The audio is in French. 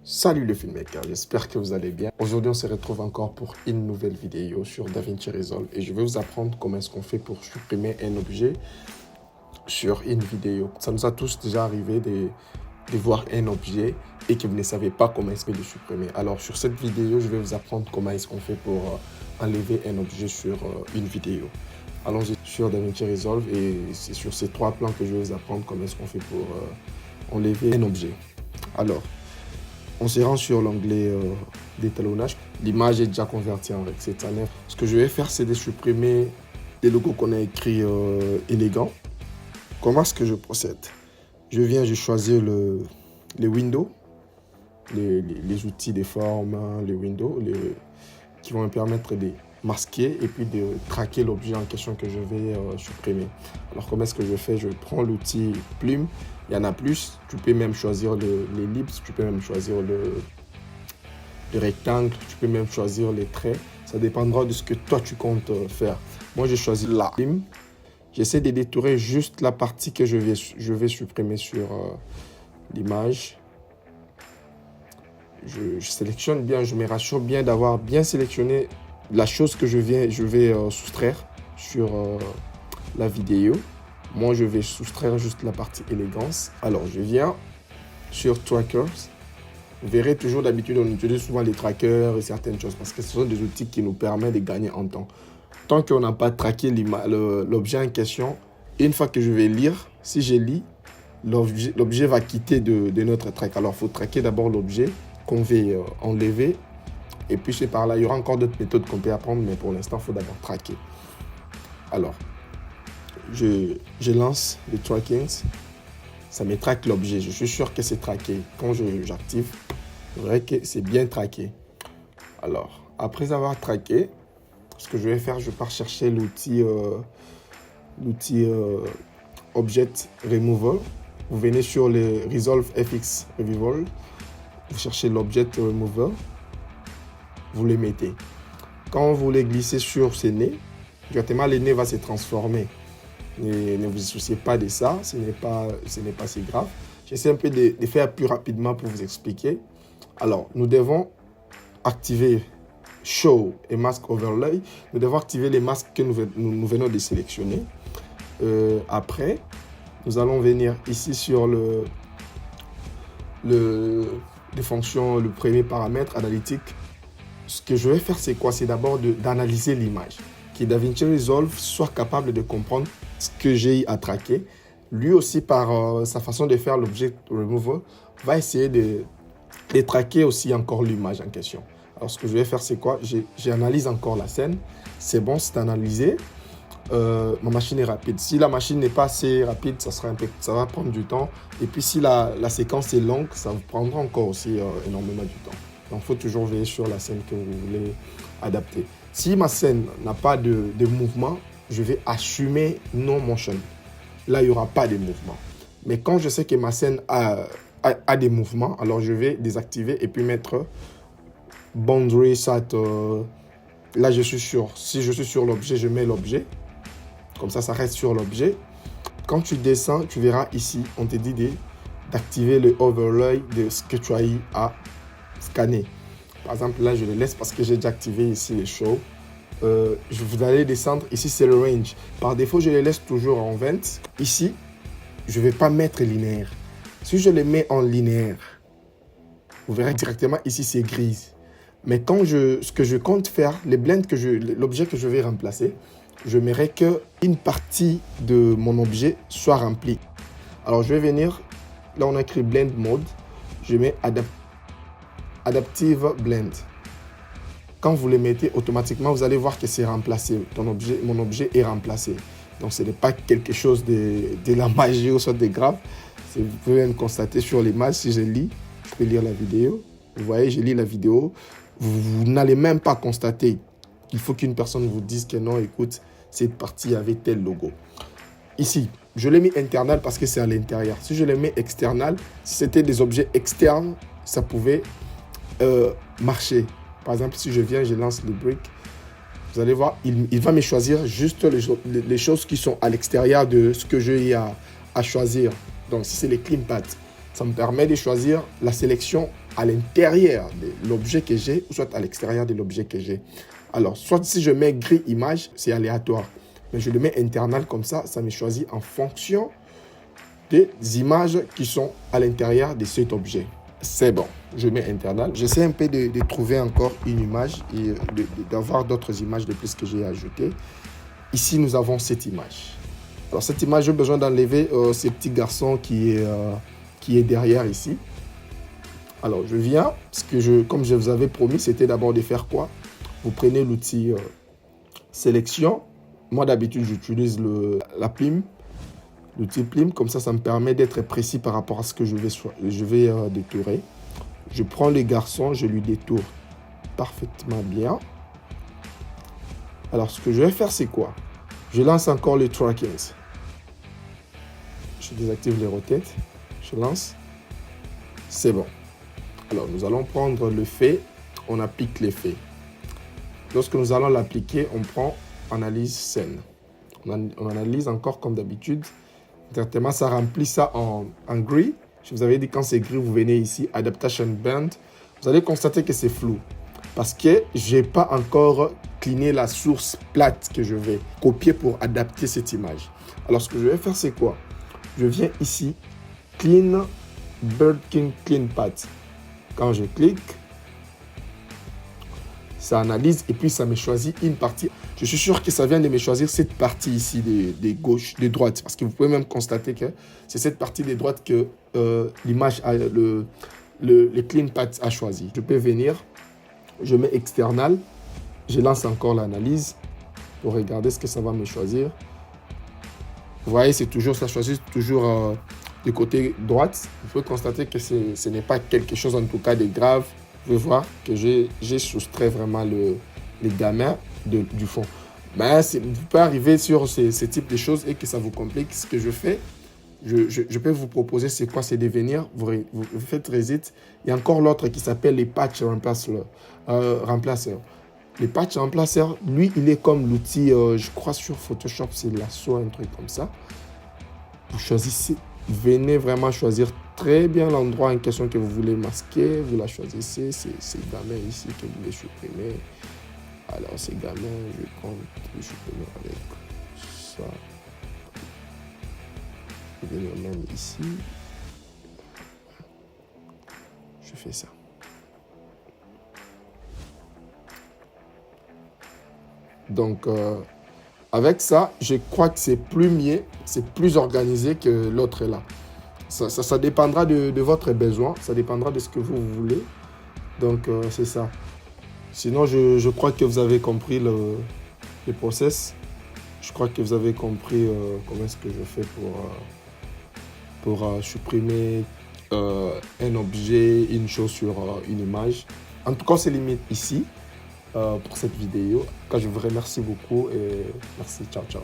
Salut les filmmakers, j'espère que vous allez bien. Aujourd'hui, on se retrouve encore pour une nouvelle vidéo sur DaVinci Resolve et je vais vous apprendre comment est-ce qu'on fait pour supprimer un objet sur une vidéo. Ça nous a tous déjà arrivé de voir un objet et que vous ne savez pas comment est-ce que le supprimer. Alors sur cette vidéo, je vais vous apprendre comment est-ce qu'on fait pour enlever un objet sur une vidéo. Allons-y sur DaVinci Resolve et c'est sur ces trois plans que je vais vous apprendre comment est-ce qu'on fait pour enlever un objet. Alors, on se rend sur l'onglet d'étalonnage. L'image est déjà convertie en rectangulaire. Ce que je vais faire, c'est de supprimer les logos qu'on a écrits élégants. Comment est-ce que je procède? Je viens, je choisis les windows, les outils de forme, les windows qui vont me permettre de masquer et puis de traquer l'objet en question que je vais supprimer. Alors comment est-ce que je fais? Je prends l'outil plume, il y en a plus, tu peux même choisir l'ellipse, tu peux même choisir le rectangle, tu peux même choisir les traits, ça dépendra de ce que toi tu comptes faire. Moi j'ai choisi la plume, j'essaie de détourer juste la partie que je vais supprimer sur l'image. Je sélectionne bien, je me rassure bien d'avoir bien sélectionné la chose que je vais soustraire sur la vidéo. Moi, je vais soustraire juste la partie élégance. Alors, je viens sur Trackers. Vous verrez toujours d'habitude, on utilise souvent les trackers et certaines choses parce que ce sont des outils qui nous permettent de gagner en temps. Tant qu'on n'a pas traqué l'objet en question, une fois que je vais lire, si je lis, l'objet va quitter de notre track. Alors, il faut traquer d'abord l'objet qu'on veut enlever. Et puis, c'est par là, il y aura encore d'autres méthodes qu'on peut apprendre, mais pour l'instant, il faut d'abord traquer. Alors, je lance le tracking. Ça me traque l'objet. Je suis sûr que c'est traqué. Quand j'active, vous verrez que c'est bien traqué. Alors, après avoir traqué, ce que je vais faire, je pars chercher l'outil Object Removal. Vous venez sur le Resolve FX Removal. Vous cherchez l'Object Removal. Vous le mettez. Quand vous les glissez sur ce nez, directement le nez va se transformer. Ne vous souciez pas de ça, ce n'est pas si grave. J'essaie un peu de faire plus rapidement pour vous expliquer. Alors, nous devons activer Show et Mask Overlay. Nous devons activer les masques que nous venons de sélectionner. Après, nous allons venir ici sur les fonctions, le premier paramètre analytique. Ce que je vais faire, c'est quoi? C'est d'abord d'analyser l'image. Que DaVinci Resolve soit capable de comprendre ce que j'ai à traquer. Lui aussi, par sa façon de faire l'object removal, va essayer de traquer aussi encore l'image en question. Alors, ce que je vais faire, c'est quoi? J'analyse encore la scène. C'est bon, c'est analysé. Ma machine est rapide. Si la machine n'est pas assez rapide, ça va prendre du temps. Et puis, si la séquence est longue, ça vous prendra encore aussi énormément du temps. Donc, il faut toujours veiller sur la scène que vous voulez adapter. Si ma scène n'a pas de mouvement, je vais assumer no motion. Là, il n'y aura pas de mouvement. Mais quand je sais que ma scène a des mouvements, alors je vais désactiver et puis mettre boundary set. Là, je suis sûr. Si je suis sur l'objet, je mets l'objet. Comme ça reste sur l'objet. Quand tu descends, tu verras ici, on te dit d'activer le overlay de ce que tu as eu à scanner. Par exemple, là, je le laisse parce que j'ai déjà activé ici les shows. Vous allez descendre. Ici, c'est le range. Par défaut, je les laisse toujours en 20. Ici, je ne vais pas mettre linéaire. Si je les mets en linéaire, vous verrez directement ici, c'est grise. Mais ce que je compte faire, l'objet que je vais remplacer, je n'aimerais qu'une partie de mon objet soit remplie. Alors, je vais venir. Là, on a écrit Blend Mode. Je mets Adaptive Blend. Quand vous les mettez, automatiquement, vous allez voir que c'est remplacé. Mon objet est remplacé. Donc, ce n'est pas quelque chose de la magie ou soit de grave. Vous pouvez même constater sur l'image, si je lis, je peux lire la vidéo. Vous voyez, je lis la vidéo. Vous n'allez même pas constater. Il faut qu'une personne vous dise que non, écoute, cette partie avait tel logo. Ici, je l'ai mis internal parce que c'est à l'intérieur. Si je le mets external, si c'était des objets externes, ça pouvait marcher. Par exemple, si je viens, je lance le brick, vous allez voir, il va me choisir juste les choses qui sont à l'extérieur de ce que j'ai à choisir. Donc, si c'est les clean paths, Ça me permet de choisir la sélection à l'intérieur de l'objet que j'ai, ou soit à l'extérieur de l'objet que j'ai. Alors, soit si je mets gris image, c'est aléatoire. Mais je le mets internal comme ça, ça me choisit en fonction des images qui sont à l'intérieur de cet objet. C'est bon, je mets internal. J'essaie un peu de trouver encore une image et d'avoir d'autres images de plus que j'ai ajoutées. Ici, nous avons cette image. Alors, cette image, j'ai besoin d'enlever ce petit garçon qui est derrière ici. Alors, je viens, parce que comme je vous avais promis, c'était d'abord de faire quoi? Vous prenez l'outil sélection. Moi, d'habitude, j'utilise la plume, l'outil plume. Comme ça me permet d'être précis par rapport à ce que je vais détourer. Je prends le garçon, je lui détourne parfaitement bien. Alors, ce que je vais faire, c'est quoi? Je lance encore les trackings. Je désactive les rotates. Je lance. C'est bon. Alors, nous allons prendre le fait. On applique l'effet. Lorsque nous allons l'appliquer, on prend analyse scène. On analyse encore comme d'habitude. Directement, ça remplit ça en gris. Je vous avais dit quand c'est gris, vous venez ici, Adaptation Band. Vous allez constater que c'est flou. Parce que je n'ai pas encore cleané la source plate que je vais copier pour adapter cette image. Alors, ce que je vais faire, c'est quoi? Je viens ici, Clean, Bird King Clean Path. Quand je clique, ça analyse et puis ça me choisit une partie. Je suis sûr que ça vient de me choisir cette partie ici de gauche, de droite. Parce que vous pouvez même constater que c'est cette partie de droite que l'image, le Clean Path a choisi. Je peux venir, je mets external, je lance encore l'analyse pour regarder ce que ça va me choisir. Vous voyez, c'est toujours, ça choisit toujours du côté droite. Vous pouvez constater que ce n'est pas quelque chose en tout cas de grave. Vous pouvez voir que j'ai soustrait vraiment les gamins du fond. Mais vous pouvez arriver sur ces types de choses et que ça vous complique. Ce que je fais, je peux vous proposer c'est quoi? C'est de venir, vous faites reset. Il y a encore l'autre qui s'appelle les patch remplaceurs. Les patch remplaceurs, lui, il est comme l'outil, je crois sur Photoshop, c'est lasso, un truc comme ça. Vous choisissez, venez vraiment choisir très bien l'endroit en question que vous voulez masquer. Vous la choisissez, c'est ces gamins ici que vous voulez supprimer. Alors, ces gamins, je vais prendre, je supprimer avec ça. Je vais venir même ici. Je fais ça. Donc, avec ça, je crois que c'est plus mieux, c'est plus organisé que l'autre là. Ça dépendra de votre besoin, ça dépendra de ce que vous voulez. Donc, c'est ça. Sinon, je crois que vous avez compris le process. Je crois que vous avez compris comment est-ce que je fais pour supprimer un objet, une chose sur une image. En tout cas, c'est limite ici. Pour cette vidéo. Je vous remercie beaucoup et merci, ciao ciao.